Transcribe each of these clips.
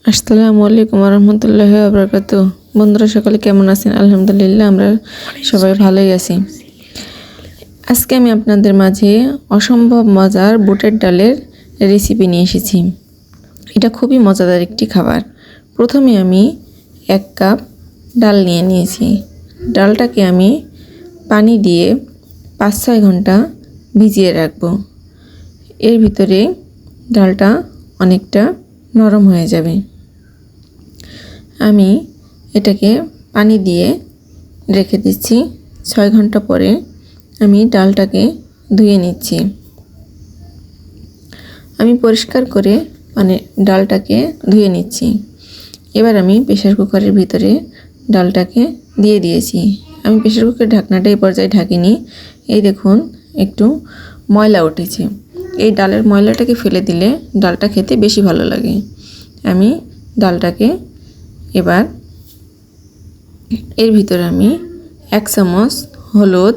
আসসালামু আলাইকুম রহমতুল্লাহি ওয়া বারাকাতুহু। বন্ধুরা সকলে কেমন আছেন? আলহামদুলিল্লাহ আমরা সবাই ভালোই আছি। আজকে আমি আপনাদের মাঝে অসম্ভব মজার বুটের ডালের রেসিপি নিয়ে এসেছি। এটা খুবই মজাদার একটি খাবার। প্রথমে আমি 1 কাপ ডাল নিয়েছি। ডালটাকে আমি পানি দিয়ে 5-6 ঘন্টা ভিজিয়ে রাখবো। এর ভিতরে ডালটা অনেকটা নরম হয়ে যাবে। আমি এটাকে পানি দিয়ে রেখে দিচ্ছি। 6 ঘন্টা পরে আমি ডালটাকে ধুয়ে নিচ্ছি। আমি পরিষ্কার করে ডালটাকে ধুয়ে নিচ্ছি। এবার আমি প্রেসার কুকারের ভিতরে ডালটাকে দিয়ে দিয়েছি। আমি প্রেসার কুকারের ঢাকনাটা এই পর্যায়ে ঢাকিনি। এই দেখুন একটু ময়লা উঠেছে। এই ডালের ময়লাটাকে ফেলে দিলে ডালটা খেতে বেশি ভালো লাগে। আমি ডালটাকে এবার এর ভিতরে আমি 1 চামচ হলুদ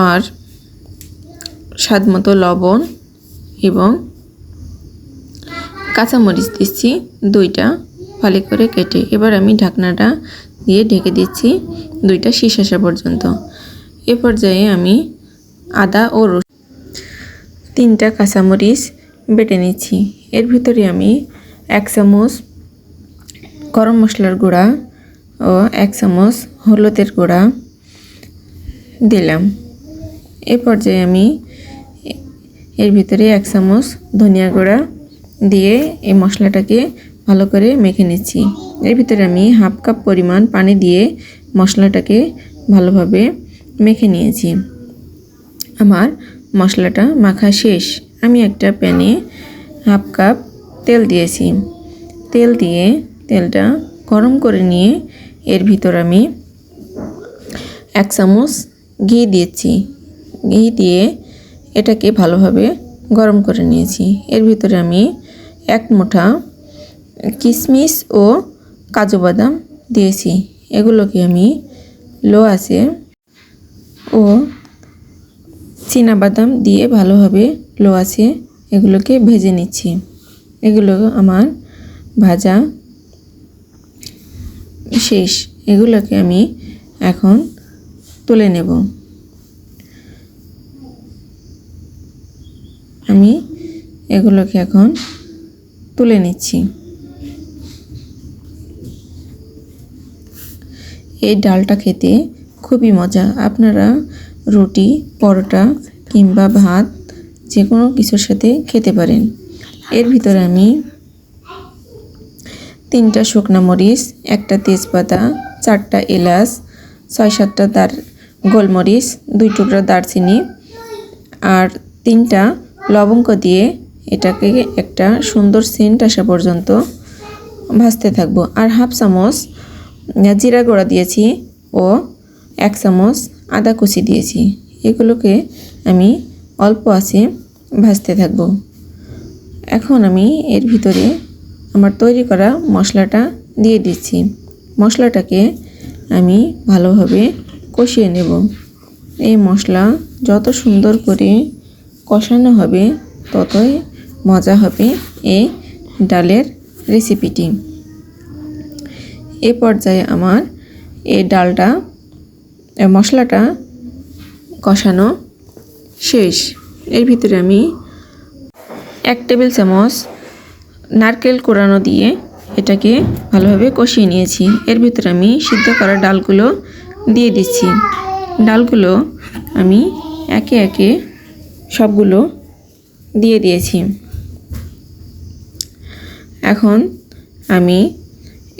আর স্বাদমতো লবণ এবং কাঁচামরিচ দিচ্ছি 2টা ফালি করে কেটে। এবার আমি ঢাকনাটা দিয়ে ঢেকে দিচ্ছি 2টা শীষ আসা পর্যন্ত। এ পর্যায়ে আমি আদা ও রসুন 3টা কাঁচামরিচ বেটে নিচ্ছি। এর ভিতরে আমি 1 চামচ গরম মশলার গুঁড়া ও 1 চামচ হলুদের গুঁড়া দিলাম। এ পর্যায়ে আমি এর ভিতরে 1 চামচ ধনিয়া গুঁড়া দিয়ে এই মশলাটাকে ভালো করে মেখে নিচ্ছি। এর ভিতরে আমি 1/2 কাপ পরিমাণ পানি দিয়ে মশলাটাকে ভালোভাবে মেখে নিয়েছি। আমার মশলাটা মাখা শেষ। আমি একটা প্যানে 1/2 কাপ তেল দিয়েছি। তেল দিয়ে তেলটা গরম করে নিয়ে এর ভিতর আমি 1 চামচ ঘি দিয়েছি। ঘি দিয়ে এটাকে ভালোভাবে গরম করে নিয়েছি। এর ভিতরে আমি 1 মুঠা কিশমিশ ও কাজু বাদাম দিয়েছি। এগুলোকে আমি লো আঁচে ও চীনা বাদাম দিয়ে ভালোভাবে লো আঁচে এগুলোকে ভেজে নিচ্ছি। এগুলো আমার ভাজা শেষ। এগুলোকে আমি এখন তুলে নেব। আমি এগুলোকে এখন তুলে নিচ্ছি। এই ডালটা খেতে খুবই মজা। আপনারা রুটি, পরোটা কিংবা ভাত যে কোনো কিছুর সাথে খেতে পারেন। এর ভিতরে আমি 3টা শুকনো মরিচ, 1টা তেজপাতা, 4টা এলাচ, 6-7টা গোলমরিচ, 2 টুকরা দারচিনি আর 3টা লবঙ্গ দিয়ে এটাকে একটা সুন্দর সেন্ট আসা পর্যন্ত ভাজতে থাকবো। আর 1/2 চামচ জিরা গুঁড়া দিয়েছি ও 1 চামচ আদা কুচি দিয়েছি। এগুলোকে আমি অল্প আঁচে ভাজতে থাকবো। এখন আমি এর ভিতরে আমার তৈরি করা মশলাটা দিয়ে দিচ্ছি। মশলাটাকে আমি ভালোভাবে কষিয়ে নেব। এই মশলা যত সুন্দর করে কষানো হবে ততই মজা হবে এই ডালের রেসিপিটি। এ পর্যায়ে আমার এই মশলাটা কষানো শেষ। এর ভিতরে আমি 1 টেবিল চামচ নারকেল কোড়ানো দিয়ে এটাকে ভালোভাবে কষিয়ে নিয়েছি। এর ভিতরে আমি সিদ্ধ করা ডালগুলো দিয়ে দিচ্ছি। ডালগুলো আমি একে একে সবগুলো দিয়ে দিয়েছি। এখন আমি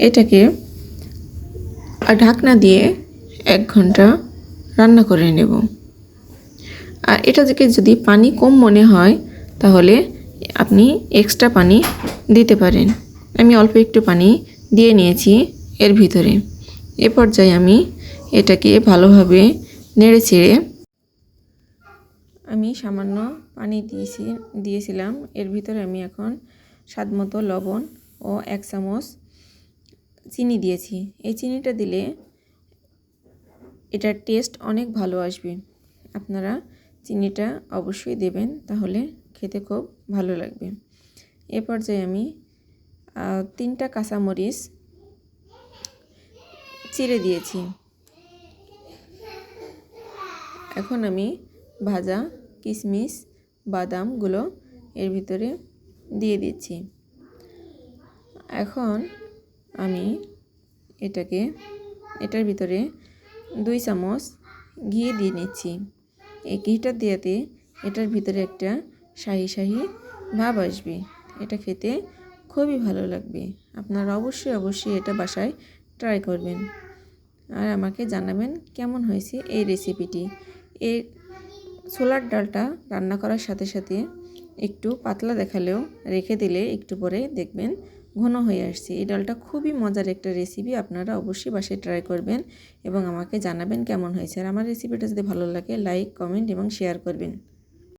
এটাকে ঢাকনা দিয়ে 1 ঘন্টা রান্না করে নেব। আর এটা থেকে যদি পানি কম মনে হয় তাহলে আপনি এক্সট্রা পানি দিতে পারেন। আমি অল্প একটু পানি দিয়ে নিয়েছি এর ভিতরে। এ পর্যায়ে আমি এটাকে ভালোভাবে নেড়ে চেড়ে আমি সামান্য পানি দিয়েছিলাম। এর ভিতরে আমি এখন স্বাদমতো লবণ ও 1 চামচ চিনি দিয়েছি। এই চিনিটা দিলে এটার টেস্ট অনেক ভালো আসবে। আপনারা চিনিটা অবশ্যই দেবেন, তাহলে খেতে খুব ভালো লাগবে। এ পর্যায়ে আমি 3টা কাঁচামরিচ চিড়ে দিয়েছি। এখন আমি ভাজা কিশমিশ বাদামগুলো এর ভিতরে দিয়ে দিচ্ছি। এখন আমি এটার ভিতরে 2 চামচ ঘি দিয়ে নিচ্ছি। এই ঘিটা দেওয়াতে এটার ভিতরে একটা শাহি শাহি ভাব আসবে। এটা খেতে খুবই ভালো লাগবে। আপনারা অবশ্যই এটা বাসায় ট্রাই করবেন আর আমাকে জানাবেন কেমন হয়েছে এই রেসিপিটি। এই ছোলার ডালটা রান্না করার সাথে সাথে একটু পাতলা দেখালেও রেখে দিলে একটু পরে দেখবেন ঘন হয়ে আসছে। এই ডালটা খুবই মজার একটা রেসিপি, আপনারা অবশ্যই বাসায় ট্রাই করবেন এবং আমাকে জানাবেন কেমন হয়েছে। আর আমার রেসিপিটা যদি ভালো লাগে লাইক কমেন্ট এবং শেয়ার করবেন।